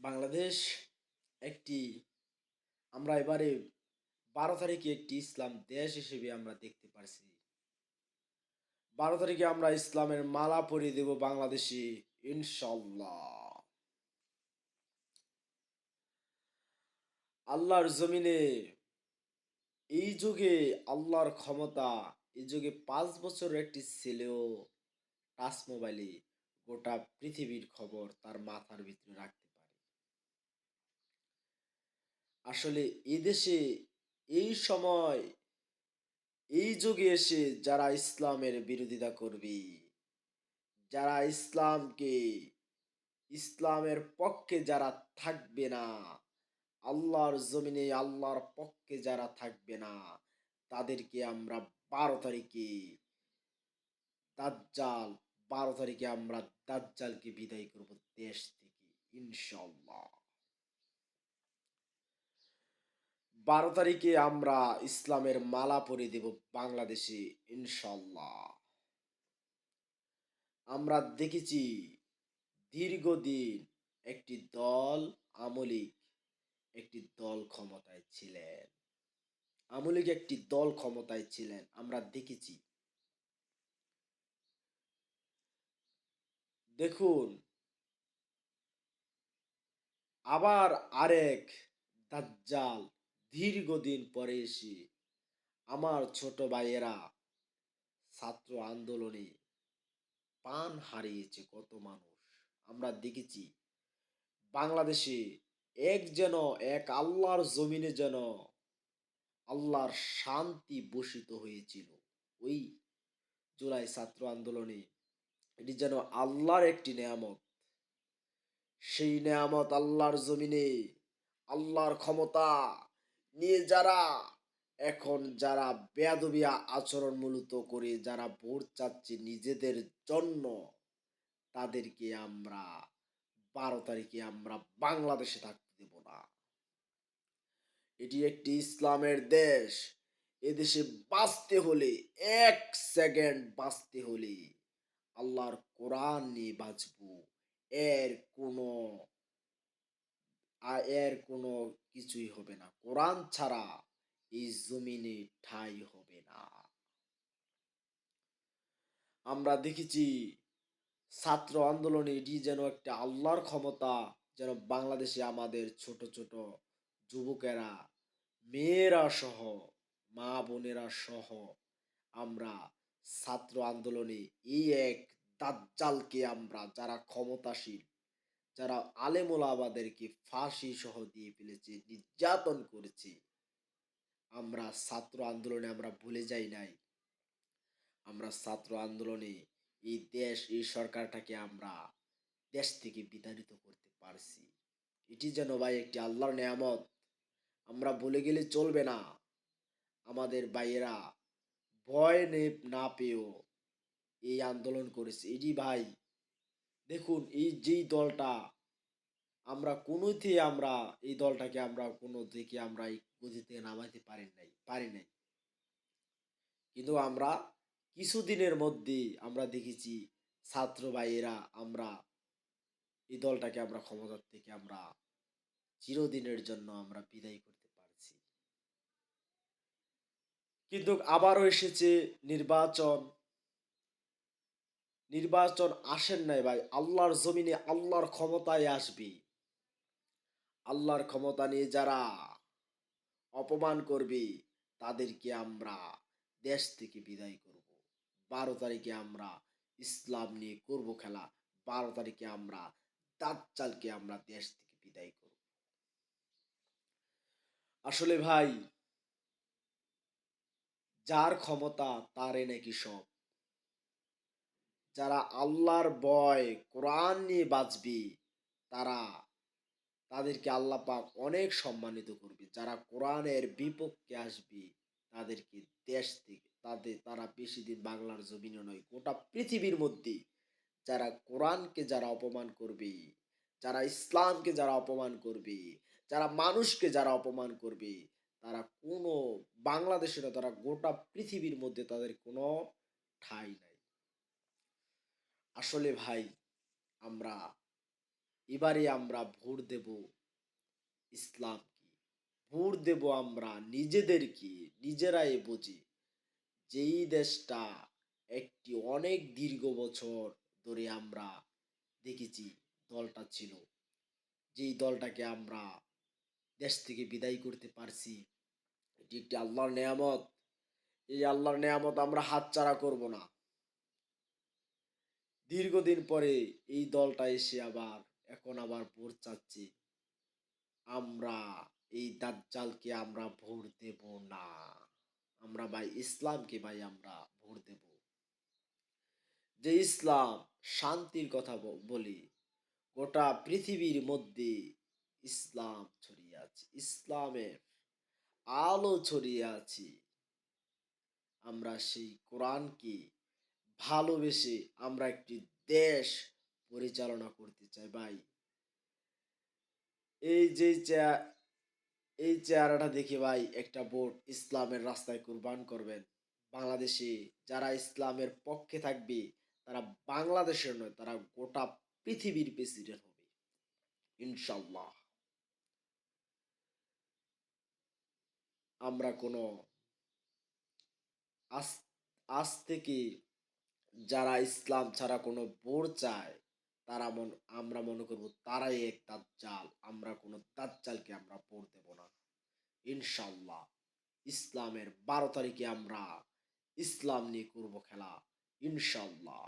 বাংলাদেশ একটি আমরা এবারে 12 তারিখে একটি ইসলাম দেশ হিসেবে আমরা দেখতে পারছি। 12 তারিখে আমরা ইসলামের মালা পরিয়ে দেব বাংলাদেশে, ইনশাল্লাহ। আল্লাহর জমিনে এই যুগে আল্লাহর ক্ষমতা, এই যুগে 5 বছরের একটি ছেলেও টাচ মোবাইলে গোটা পৃথিবীর খবর তার মাথার ভিতরে রাখতে পারে। আসলে এদেশে এই সময়, এই যুগে এসে যারা ইসলামের বিরোধিতা করবে, যারা ইসলামের পক্ষে যারা থাকবে না, আল্লাহর জমিনে আল্লাহর পক্ষে যারা থাকবে না, তাদেরকে আমরা 12 তারিখে দাজ্জাল 12 তারিখে আমরা দাজ্জালকে বিদায় করব দেশ থেকে, ইনশাল্লাহ। 12 তারিখে আমরা ইসলামের মালা পরিয়ে দেব বাংলাদেশে, ইনশাল্লাহ। আমরা দেখেছি দীর্ঘদিন একটি দল, আমলিক একটি দল ক্ষমতায় ছিলেন, আমলিক একটি দল ক্ষমতায় ছিলেন, আমরা দেখেছি। দেখুন, আবার আরেক দাজ্জাল দীর্ঘদিন পরে এসে আমার ছোট ভাইয়েরা ছাত্র আন্দোলনে প্রাণ হারিয়েছে কত মানুষ, আমরা দেখেছি। বাংলাদেশে এক আল্লাহর জমিনে যেন আল্লাহর শান্তি বর্ষিত হয়েছিল ওই জুলাই ছাত্র আন্দোলনে। এটি যেন আল্লাহর একটি নেয়ামত। সেই নেয়ামত আল্লাহর জমিনে আল্লাহর ক্ষমতা নিয়ে যারা বেয়াদবিয়া আচরণ মূলত করে, যারা ভোট চাচ্ছে নিজেদের জন্য, তাদেরকে আমরা 12 তারিখে আমরা বাংলাদেশে থাকতে দেব না। এটি একটি ইসলামের দেশ। এদেশে বাঁচতে হলে, 1 সেকেন্ড বাঁচতে হলে আল্লাহর কোরআন নিয়ে বাঁচবো। এর কোনো এর কোনো কিছুই হবে না। কোরআন ছাড়া এই জমিনে ঠাঁই হবে না। আমরা দেখেছি ছাত্র আন্দোলনে এটি যেন একটা আল্লাহর ক্ষমতা, যেন বাংলাদেশে আমাদের ছোট ছোট যুবকেরা, মেয়েরা সহ, মা বোনেরা সহ আমরা ছাত্র আন্দোলনে এই এক দাজ্জালকে আমরা, যারা ক্ষমতাশীল, যারা আলেম ওলামাদেরকে ফাঁসি সহ দিয়ে ফেলেছে, নির্যাতন করেছে, আমরা ছাত্র আন্দোলনে আমরা ভুলে যাই নাই। আমরা ছাত্র আন্দোলনে এই সরকারটাকে আমরা দেশ থেকে বিতাড়িত করতে পারছি। এটি যেন ভাই একটি আল্লাহর নেয়ামত, আমরা ভুলে গেলে চলবে না। আমাদের ভাইয়েরা না পেয়েও এই আন্দোলন করেছে। এটি ভাই, দেখুন, এই যেই দলটা আমরা এই দলটাকে আমরা কোনো দিকে আমরা এই গতিতে নামাইতে পারি নাই, কিন্তু আমরা কিছুদিনের মধ্যে আমরা দেখেছি ছাত্র ভাইয়েরা আমরা এই দলটাকে আমরা ক্ষমতার থেকে আমরা চিরদিনের জন্য আমরা বিদায় করতে পারছি। কিন্তু আবারও এসেছে নির্বাচন। নির্বাচন আসেন নাই ভাই, আল্লাহর জমিনে আল্লাহর ক্ষমতায় আসবে। আল্লাহর ক্ষমতা নিয়ে যারা অপমান করবে, তাদেরকে আমরা দেশ থেকে বিদায় করব। 12 তারিখে আমরা ইসলাম নিয়ে করব খেলা। 12 তারিখে আমরা দাজ্জালকে আমরা দেশ থেকে বিদায় করব। আসলে ভাই, যার ক্ষমতা তারে নাকি সব। যারা আল্লাহর ভয়, কোরআন নিয়ে বাঁচবে, তারা তাদেরকে আল্লাহ পাক অনেক সম্মানিত করবে। যারা কোরআনের বিপক্ষে আসবে, তাদেরকে দেশ থেকে তারা বেশি দিন বাংলার জমিনে নয়, গোটা পৃথিবীর মধ্যে যারা অপমান করবে, যারা ইসলামকে যারা অপমান করবে, যারা মানুষকে যারা অপমান করবে, তারা কোনো বাংলাদেশে না, তারা গোটা পৃথিবীর মধ্যে তাদের কোনো ঠাঁই নাই। আসলে ভাই, আমরা এবারে আমরা ভোট দেব ইসলামকে, ভোট দেব আমরা নিজেদেরকে, নিজেরাই বুঝি, যেই দেশটা একটি অনেক দীর্ঘ বছর ধরে আমরা দেখেছি দলটা ছিল, যেই দলটাকে আমরা দেশ থেকে বিদায় করতে পারছি, এটি একটি আল্লাহর নেয়ামত। এই আল্লাহর নেয়ামত আমরা হাতছাড়া করব না। দীর্ঘদিন পরে এই দলটা এসে এখন আবার ভোট চাচ্ছে। আমরা এই দাজ্জালকে আমরা ভোট দেব না। আমরা ভাই ইসলামকে ভাই আমরা ভোট দেব। যে ইসলাম শান্তির কথা বলি, গোটা পৃথিবীর মধ্যে ইসলাম ছড়িয়ে আছে, ইসলামের আলো ছড়িয়ে আছে। আমরা সেই কোরআনকে ভালোবেসে আমরা একটি দেশ পরিচালনা করতে চাই ভাই। এই যে এই চেহারাটা দেখে ভাই একটা ভোট ইসলামের রাস্তায় কুরবান করবেন। বাংলাদেশে যারা ইসলামের পক্ষে থাকবে, তারা বাংলাদেশের নয়, তারা গোটা পৃথিবীর প্রেসিডেন্ট হবে ইনশাল্লাহ। আমরা কোনো আজ আজ থেকে যারা ইসলাম ছাড়া কোনো ভোট চায়, আমরা মনে করব তারাই এক দাজ্জাল। আমরা কোনো দাজ্জালকে আমরা ভোট দেব না ইনশাল্লাহ। ইসলামের 12 তারিখে আমরা ইসলাম নিয়ে করব খেলা ইনশাল্লাহ।